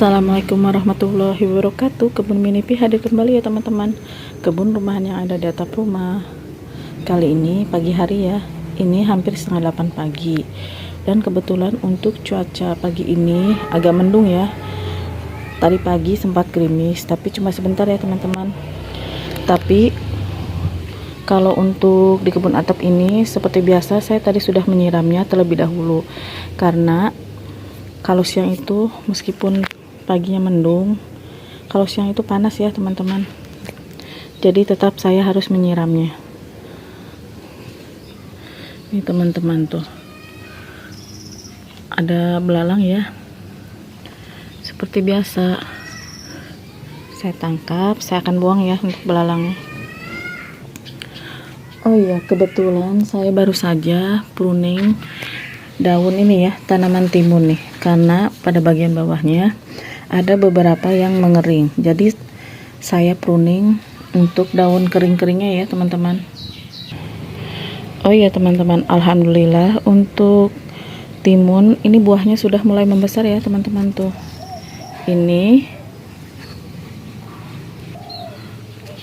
Assalamualaikum warahmatullahi wabarakatuh. Kebun Minipi hadir kembali ya teman-teman. Kebun rumahan yang ada di atap rumah. Kali ini pagi hari ya. Ini hampir setengah 8 pagi. Dan kebetulan untuk cuaca pagi ini agak mendung ya. Tadi pagi sempat gerimis, tapi cuma sebentar ya teman-teman. Tapi kalau untuk di kebun atap ini seperti biasa saya tadi sudah menyiramnya terlebih dahulu. Karena kalau siang itu meskipun paginya mendung, kalau siang itu panas ya teman-teman. Jadi tetap saya harus menyiramnya. Ini teman-teman tuh. Ada belalang ya. Seperti biasa. Saya tangkap, saya akan buang ya untuk belalangnya. Oh iya, kebetulan saya baru saja pruning daun ini ya, tanaman timun nih, karena pada bagian bawahnya ada beberapa yang mengering. Jadi saya pruning untuk daun kering-keringnya ya teman-teman. Oh iya teman-teman, alhamdulillah untuk timun ini buahnya sudah mulai membesar ya teman-teman tuh. Ini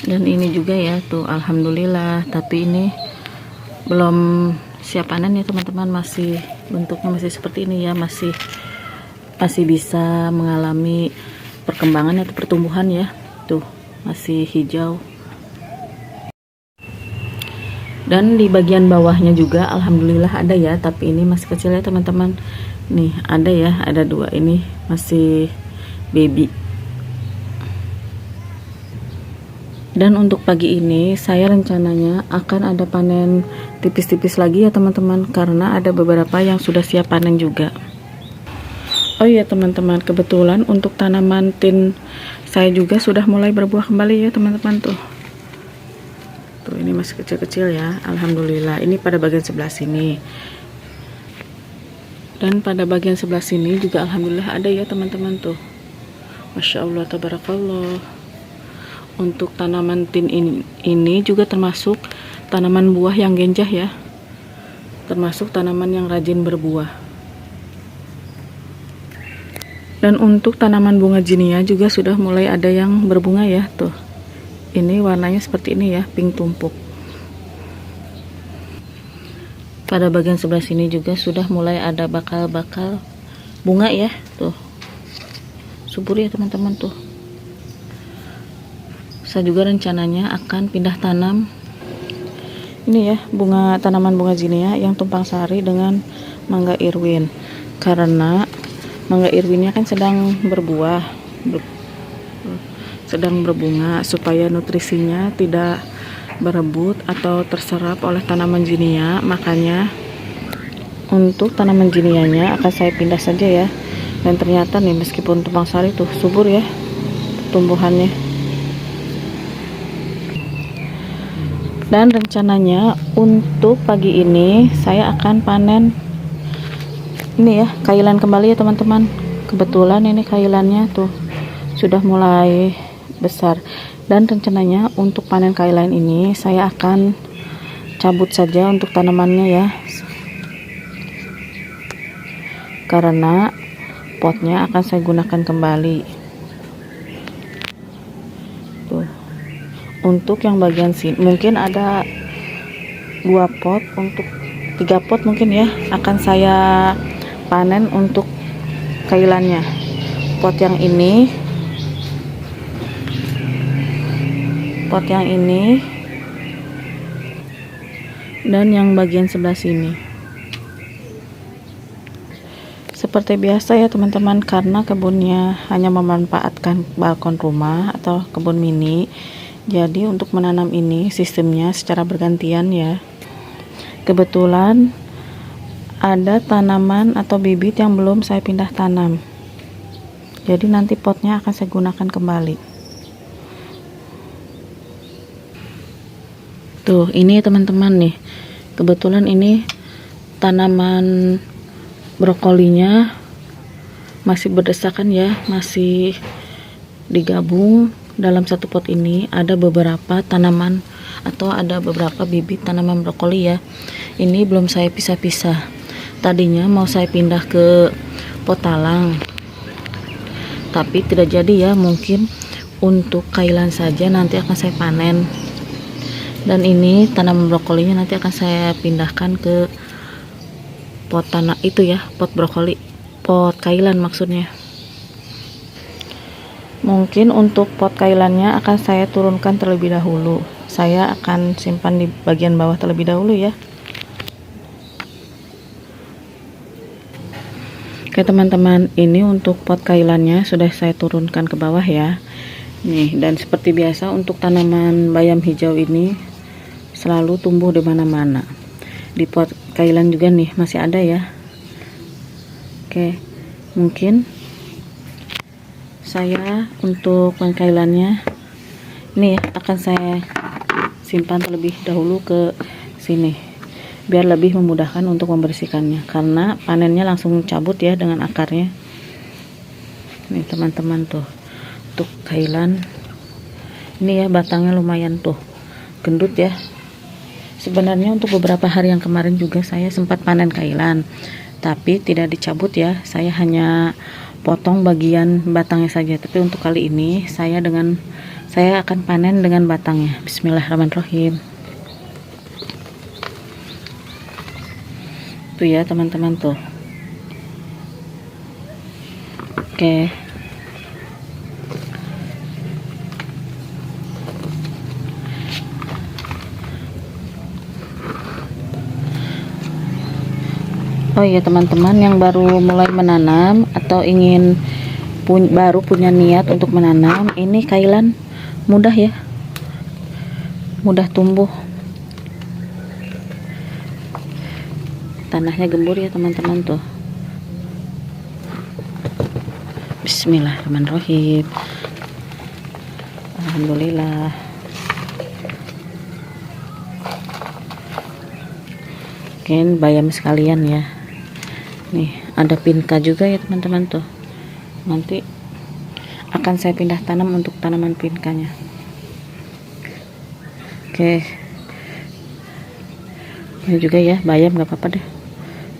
dan ini juga ya tuh, alhamdulillah. Tapi ini belum siap panen ya teman-teman, masih bentuknya masih seperti ini ya, masih bisa mengalami perkembangan atau pertumbuhan ya, tuh masih hijau. Dan di bagian bawahnya juga alhamdulillah ada ya, tapi ini masih kecil ya teman-teman. Nih ada ya, ada dua, ini masih baby. Dan untuk pagi ini saya rencananya akan ada panen tipis-tipis lagi ya teman-teman, karena ada beberapa yang sudah siap panen juga. Oh iya teman-teman, kebetulan untuk tanaman tin saya juga sudah mulai berbuah kembali ya teman-teman tuh. Tuh ini masih kecil-kecil ya, alhamdulillah. Ini pada bagian sebelah sini. Dan pada bagian sebelah sini juga alhamdulillah ada ya teman-teman tuh. Masya Allah, tabarakallah. Untuk tanaman tin ini juga termasuk tanaman buah yang genjah ya, termasuk tanaman yang rajin berbuah. Dan untuk tanaman bunga jinia juga sudah mulai ada yang berbunga ya tuh. Ini warnanya seperti ini ya, pink tumpuk. Pada bagian sebelah sini juga sudah mulai ada bakal-bakal bunga ya tuh, subur ya teman-teman tuh. Saya juga rencananya akan pindah tanam ini ya, tanaman bunga jinia yang tumpang sari dengan mangga irwin, karena mangga irwinnya kan sedang berbuah, sedang berbunga, supaya nutrisinya tidak berebut atau terserap oleh tanaman jinia. Makanya untuk tanaman jinianya akan saya pindah saja ya. Dan ternyata nih meskipun tumpang sari tuh subur ya tumbuhannya. Dan rencananya untuk pagi ini saya akan panen ini ya, kailan kembali ya teman-teman. Kebetulan ini kailannya tuh sudah mulai besar. Dan rencananya untuk panen kailan ini saya akan cabut saja untuk tanamannya ya, karena potnya akan saya gunakan kembali. Untuk yang bagian sini mungkin ada 2 pot, untuk 3 pot mungkin ya akan saya panen untuk kailannya. Pot yang ini, dan yang bagian sebelah sini. Seperti biasa ya teman-teman, karena kebunnya hanya memanfaatkan balkon rumah atau kebun mini. Jadi untuk menanam ini sistemnya secara bergantian ya. Kebetulan ada tanaman atau bibit yang belum saya pindah tanam. Jadi nanti potnya akan saya gunakan kembali. Tuh ini teman-teman nih. Kebetulan ini tanaman brokolinya masih berdesakan ya, masih digabung dalam satu pot ini. Ada beberapa tanaman atau ada beberapa bibit tanaman brokoli ya. Ini belum saya pisah-pisah. Tadinya mau saya pindah ke pot talang, tapi tidak jadi ya, mungkin untuk kailan saja nanti akan saya panen. Dan ini tanaman brokolinya nanti akan saya pindahkan ke pot tanah itu ya, pot brokoli, pot kailan maksudnya. Mungkin untuk pot kailannya akan saya turunkan terlebih dahulu. Saya akan simpan di bagian bawah terlebih dahulu ya. Oke teman-teman, ini untuk pot kailannya sudah saya turunkan ke bawah ya. Nih, dan seperti biasa untuk tanaman bayam hijau ini selalu tumbuh di mana-mana. Di pot kailan juga nih masih ada ya. Oke, mungkin saya untuk kailannya ini ya, akan saya simpan terlebih dahulu ke sini biar lebih memudahkan untuk membersihkannya, karena panennya langsung cabut ya dengan akarnya. Nih teman-teman, tuh untuk kailan ini ya, batangnya lumayan tuh gendut ya. Sebenarnya untuk beberapa hari yang kemarin juga saya sempat panen kailan, tapi tidak dicabut ya, saya hanya potong bagian batangnya saja. Tapi untuk kali ini saya akan panen dengan batangnya. Bismillahirrahmanirrahim. Tuh ya teman-teman tuh. Oke. Oh iya teman-teman, yang baru mulai menanam atau ingin baru punya niat untuk menanam, ini kailan mudah ya, mudah tumbuh. Tanahnya gembur ya teman-teman tuh. Bismillahirrahmanirrahim. Alhamdulillah. Mungkin bayam sekalian ya. Nih ada pinka juga ya teman-teman tuh. Nanti akan saya pindah tanam untuk tanaman pinkanya. Oke, ini juga ya bayam, gak apa-apa deh,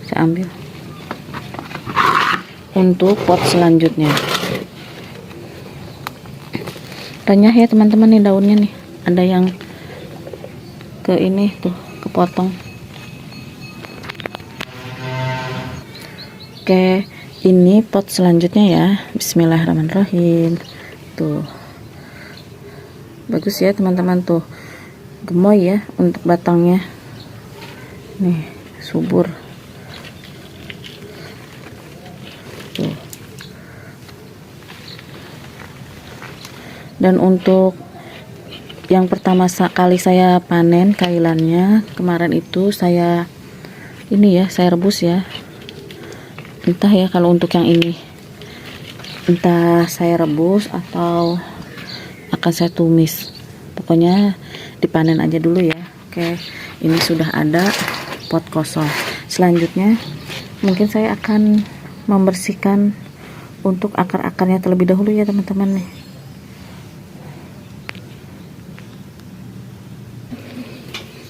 saya ambil. Untuk pot selanjutnya, renyah ya teman-teman nih daunnya nih, ada yang ke ini tuh kepotong. Oke, ini pot selanjutnya ya. Bismillahirrahmanirrahim. Tuh. Bagus ya teman-teman tuh. Gemoy ya untuk batangnya. Nih, subur. Tuh. Dan untuk yang pertama kali saya panen kailannya kemarin itu saya rebus ya. Entah ya kalau untuk yang ini, entah saya rebus atau akan saya tumis, pokoknya dipanen aja dulu ya. Oke, ini sudah ada pot kosong. Selanjutnya mungkin saya akan membersihkan untuk akar-akarnya terlebih dahulu ya teman-teman nih.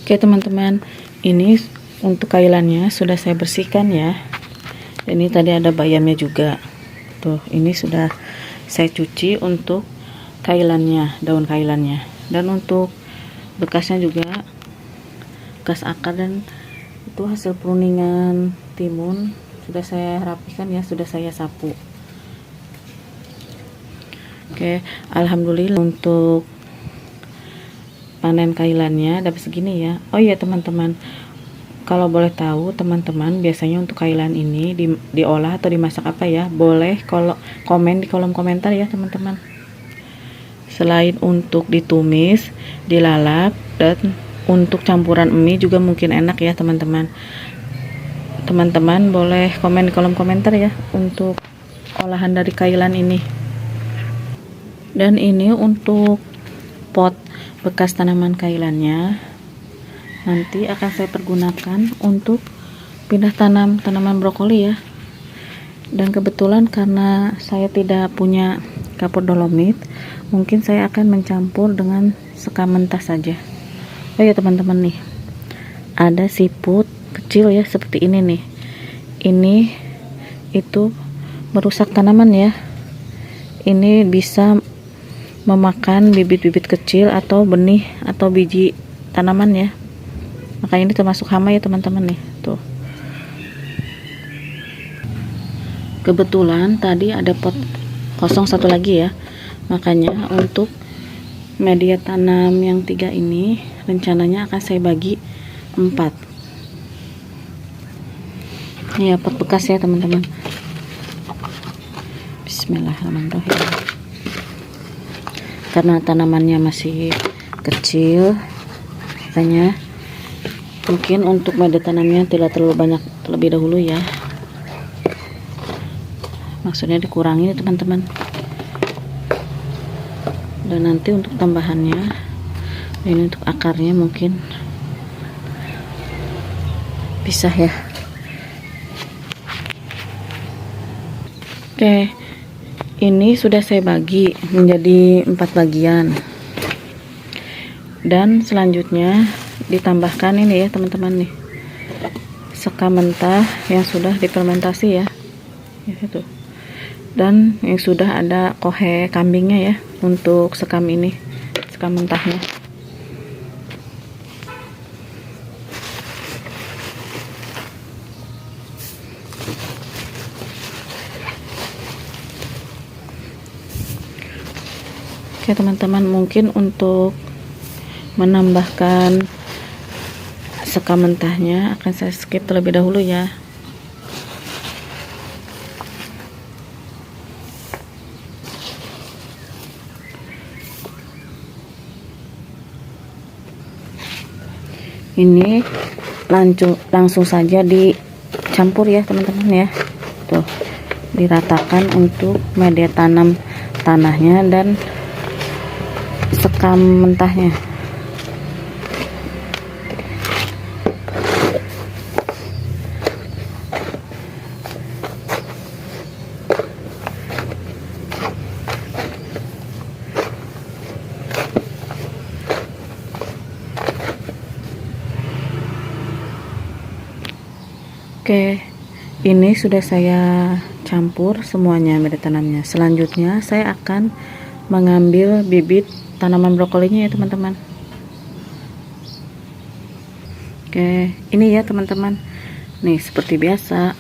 Oke teman-teman, ini untuk kailannya sudah saya bersihkan ya. Ini tadi ada bayamnya juga tuh, ini sudah saya cuci untuk kailannya, daun kailannya. Dan untuk bekasnya juga, bekas akar dan itu hasil pruningan timun sudah saya rapikan ya, sudah saya sapu. Oke, alhamdulillah untuk panen kailannya dapat segini ya. Oh iya teman-teman, kalau boleh tahu teman-teman, biasanya untuk kailan ini diolah atau dimasak apa ya? Boleh kalau komen di kolom komentar ya teman-teman. Selain untuk ditumis, dilalap, dan untuk campuran mie juga mungkin enak ya teman-teman. Teman-teman boleh komen di kolom komentar ya untuk olahan dari kailan ini. Dan ini untuk pot bekas tanaman kailannya nanti akan saya pergunakan untuk pindah tanam tanaman brokoli ya. Dan kebetulan karena saya tidak punya kapur dolomit, mungkin saya akan mencampur dengan sekam mentah saja. Oh ya teman-teman nih, ada siput kecil ya seperti ini nih. Ini itu merusak tanaman ya. ini bisa memakan bibit-bibit kecil atau benih atau biji tanaman ya. Makanya ini termasuk hama ya teman-teman nih. Tuh. Kebetulan tadi ada pot kosong satu lagi ya. Makanya untuk media tanam yang 3 ini rencananya akan saya bagi 4. Ini ya pot bekas ya teman-teman. Bismillahirrahmanirrahim. Karena tanamannya masih kecil, makanya mungkin untuk media tanamnya tidak terlalu banyak terlebih dahulu ya. Maksudnya dikurangi teman-teman. Dan nanti untuk tambahannya, ini untuk akarnya mungkin pisah ya. Oke, ini sudah saya bagi menjadi 4 bagian. Dan selanjutnya ditambahkan ini ya teman-teman nih, sekam mentah yang sudah difermentasi ya. Itu. Dan yang sudah ada kohe kambingnya ya untuk sekam ini, sekam mentahnya. Oke teman-teman, mungkin untuk menambahkan sekam mentahnya akan saya skip terlebih dahulu ya. Ini langsung saja dicampur ya teman-teman ya. Tuh, diratakan untuk media tanam tanahnya dan sekam mentahnya. Oke, ini sudah saya campur semuanya media tanamnya. Selanjutnya saya akan mengambil bibit tanaman brokolinya ya teman-teman. Oke, ini ya teman-teman. Nih seperti biasa,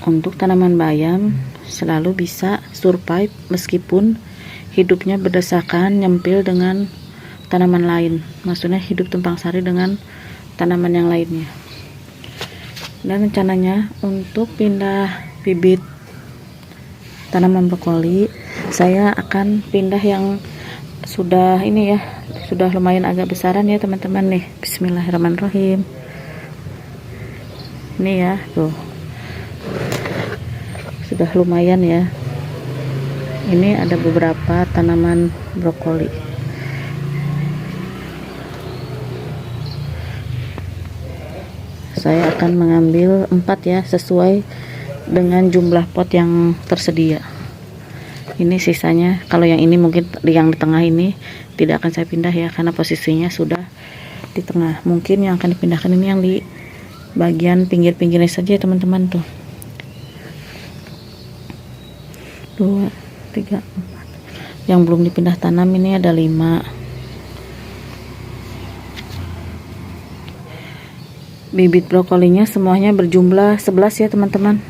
untuk tanaman bayam selalu bisa survive meskipun hidupnya berdasarkan nyempil dengan tanaman lain. Maksudnya hidup tumpang sari dengan tanaman yang lainnya. Dan rencananya untuk pindah bibit tanaman brokoli, saya akan pindah yang sudah ini ya, sudah lumayan agak besaran ya teman-teman nih. Bismillahirrahmanirrahim. Ini ya, tuh sudah lumayan ya. Ini ada beberapa tanaman brokoli. Saya akan mengambil 4 ya, sesuai dengan jumlah pot yang tersedia. Ini sisanya, kalau yang ini mungkin yang di tengah ini tidak akan saya pindah ya, karena posisinya sudah di tengah. Mungkin yang akan dipindahkan ini yang di bagian pinggir-pinggirnya saja ya teman-teman. Tuh 2, 3, 4. Yang belum dipindah tanam ini ada 5. Bibit brokolinya semuanya berjumlah 11 ya teman-teman.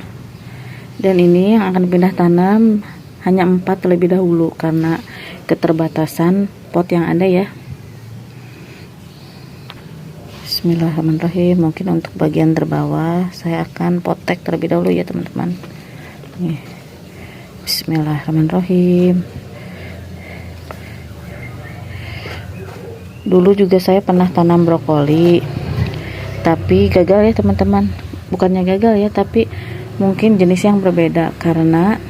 Dan ini yang akan dipindah tanam hanya 4 terlebih dahulu karena keterbatasan pot yang ada ya. Bismillahirrahmanirrahim. Mungkin untuk bagian terbawah saya akan potek terlebih dahulu ya teman-teman. Bismillahirrahmanirrahim. Dulu juga saya pernah tanam brokoli, tapi gagal ya teman-teman. Bukannya gagal ya, tapi mungkin jenis yang berbeda karena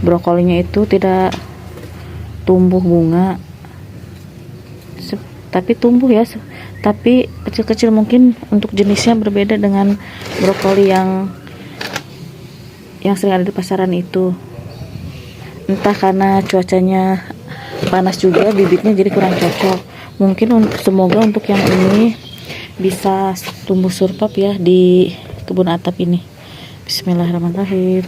brokolinya itu tidak tumbuh bunga, tapi tumbuh ya, tapi kecil-kecil. Mungkin untuk jenisnya berbeda dengan brokoli yang sering ada di pasaran itu. Entah karena cuacanya panas juga, bibitnya jadi kurang cocok. Mungkin semoga untuk yang ini bisa tumbuh survive ya di kebun atap ini. Bismillahirrahmanirrahim.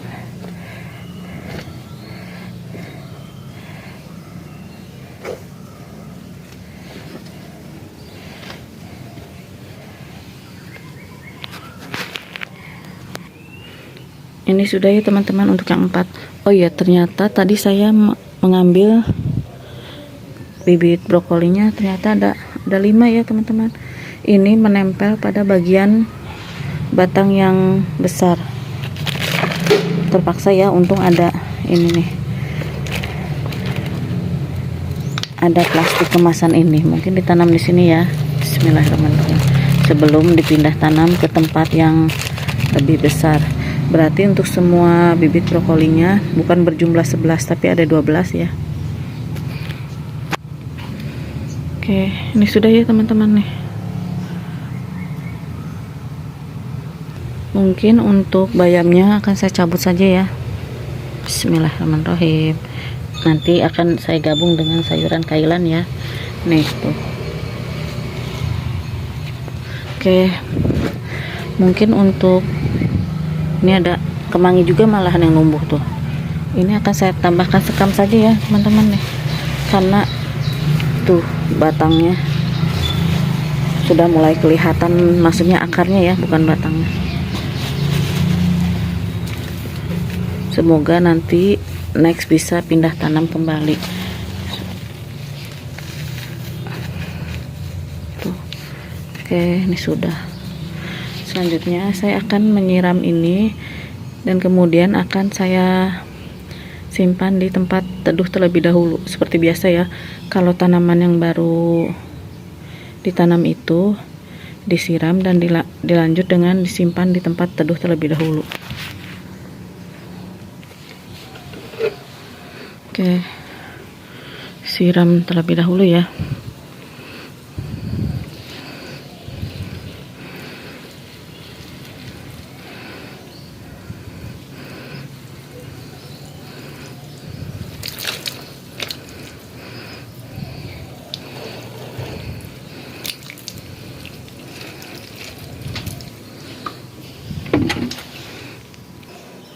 Ini sudah ya teman-teman untuk yang 4. Oh iya, ternyata tadi saya mengambil bibit brokolinya, ternyata ada 5 ya teman-teman. Ini menempel pada bagian batang yang besar. Terpaksa ya, untung ada ini nih, ada plastik kemasan ini, mungkin ditanam di sini ya. Bismillahirrahmanirrahim, sebelum dipindah tanam ke tempat yang lebih besar. Berarti untuk semua bibit brokolinya bukan berjumlah 11 tapi ada 12 ya. Oke, ini sudah ya teman-teman nih. Mungkin untuk bayamnya akan saya cabut saja ya. Bismillahirrahmanirrahim. Nanti akan saya gabung dengan sayuran kailan ya. Nih tuh. Oke. Mungkin untuk ini ada kemangi juga malahan yang numbuh tuh. Ini akan saya tambahkan sekam saja ya teman-teman nih. Karena tuh batangnya sudah mulai kelihatan, maksudnya akarnya ya, bukan batangnya. Semoga nanti next bisa pindah tanam kembali. Tuh. Oke, ini sudah. Selanjutnya saya akan menyiram ini dan kemudian akan saya simpan di tempat teduh terlebih dahulu. Seperti biasa ya, kalau tanaman yang baru ditanam itu disiram dan dilanjut dengan disimpan di tempat teduh terlebih dahulu. Oke, siram terlebih dahulu ya.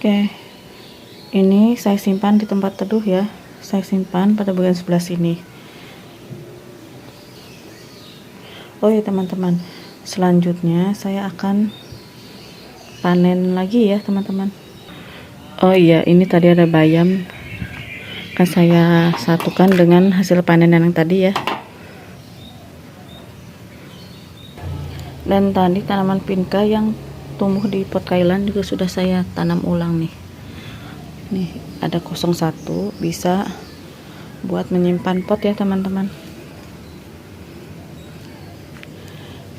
Oke, ini saya simpan di tempat teduh ya. Saya simpan pada bagian sebelah sini. Oh ya teman-teman, selanjutnya saya akan panen lagi ya teman-teman. Oh iya, ini tadi ada bayam, akan saya satukan dengan hasil panenan yang tadi ya. Dan tadi tanaman pinka yang tumbuh di pot kailan juga sudah saya tanam ulang nih. Nih ada 01, bisa buat menyimpan pot ya teman-teman.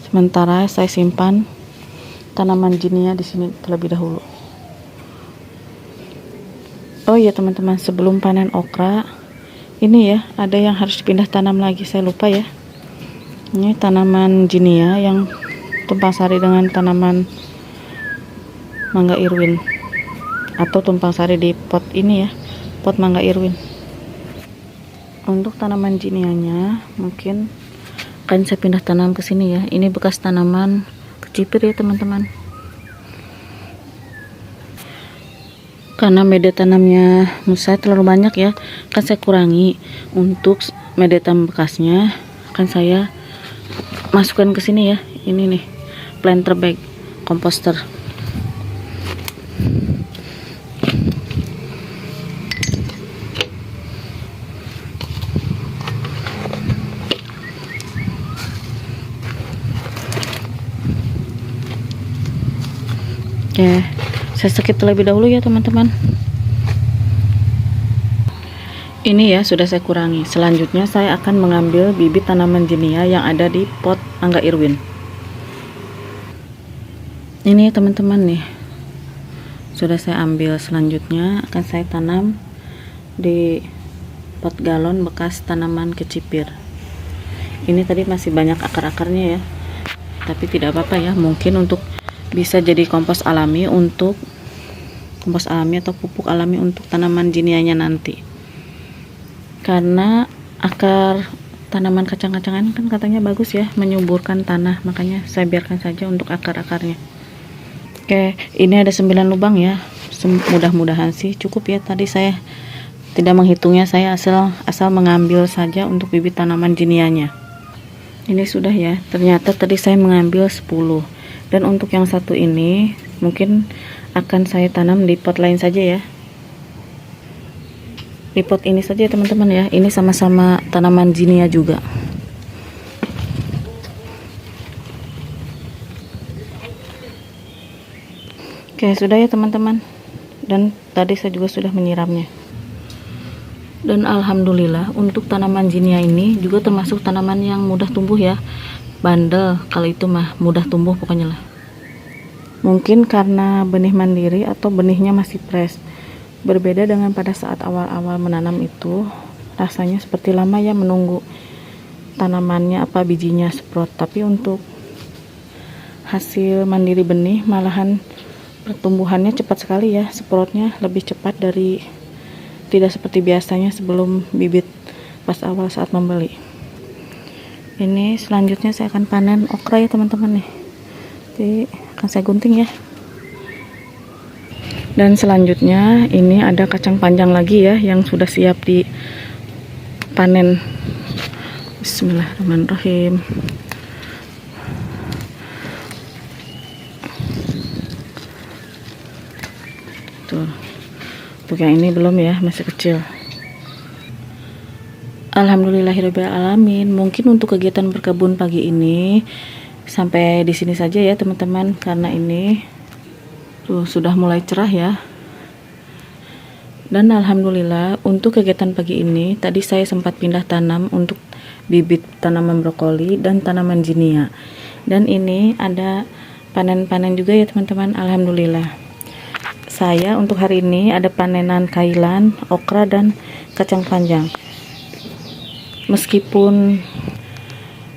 Sementara saya simpan tanaman jinia di sini terlebih dahulu. Oh iya teman-teman, sebelum panen okra ini ya, ada yang harus dipindah tanam lagi, saya lupa ya. Ini tanaman jinia yang tumpang sari dengan tanaman mangga irwin, atau tumpang sari di pot ini ya, pot mangga irwin. Untuk tanaman jinianya mungkin akan saya pindah tanam ke sini ya. Ini bekas tanaman kecipir ya teman-teman. Karena media tanamnya menurut saya terlalu banyak ya, akan saya kurangi. Untuk media tanam bekasnya akan saya masukkan ke sini ya. Ini nih, planter bag, komposter. Oke, saya skip terlebih dahulu ya teman-teman. Ini ya sudah saya kurangi. Selanjutnya saya akan mengambil bibit tanaman jinia yang ada di pot mangga irwin. Ini teman-teman nih, sudah saya ambil. Selanjutnya akan saya tanam di pot galon bekas tanaman kecipir. Ini tadi masih banyak akar-akarnya ya, tapi tidak apa-apa ya, mungkin untuk bisa jadi kompos alami, untuk kompos alami atau pupuk alami untuk tanaman jinianya nanti. Karena akar tanaman kacang-kacangan kan katanya bagus ya, menyuburkan tanah, makanya saya biarkan saja untuk akar-akarnya. Oke, ini ada 9 lubang ya. Mudah-mudahan sih cukup ya. Tadi saya tidak menghitungnya, saya asal mengambil saja untuk bibit tanaman jinianya. Ini sudah ya, ternyata tadi saya mengambil 10. Dan untuk yang satu ini mungkin akan saya tanam di pot lain saja ya. Di pot ini saja teman-teman ya. Ini sama-sama tanaman zinia juga. Oke, sudah ya teman-teman. Dan tadi saya juga sudah menyiramnya. Dan alhamdulillah untuk tanaman zinia ini juga termasuk tanaman yang mudah tumbuh ya. Bandel kalau itu mah, mudah tumbuh pokoknya lah. Mungkin karena benih mandiri atau benihnya masih fresh. Berbeda dengan pada saat awal-awal menanam itu, rasanya seperti lama ya menunggu tanamannya apa bijinya sprout. Tapi untuk hasil mandiri benih malahan pertumbuhannya cepat sekali ya. Sproutnya lebih cepat dari, tidak seperti biasanya sebelum bibit pas awal saat membeli. Ini selanjutnya saya akan panen okra ya teman-teman nih. Jadi akan saya gunting ya. Dan selanjutnya ini ada kacang panjang lagi ya yang sudah siap dipanen. Bismillahirrahmanirrahim. Tuh. Untuk yang ini belum ya, masih kecil. Alhamdulillahirobbilalamin. Mungkin untuk kegiatan berkebun pagi ini sampai di sini saja ya teman-teman, karena ini tuh sudah mulai cerah ya. Dan alhamdulillah untuk kegiatan pagi ini tadi saya sempat pindah tanam untuk bibit tanaman brokoli dan tanaman zinia. Dan ini ada panen-panen juga ya teman-teman. Alhamdulillah. Saya untuk hari ini ada panenan kailan, okra dan kacang panjang. Meskipun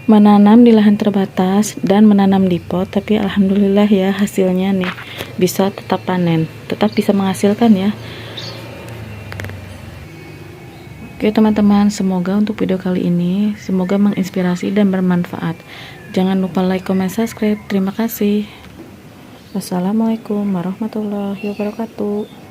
menanam di lahan terbatas dan menanam di pot, tapi alhamdulillah ya hasilnya nih bisa tetap panen, tetap bisa menghasilkan ya. Oke teman-teman, semoga untuk video kali ini semoga menginspirasi dan bermanfaat. Jangan lupa like, comment, subscribe. Terima kasih. Wassalamualaikum warahmatullahi wabarakatuh.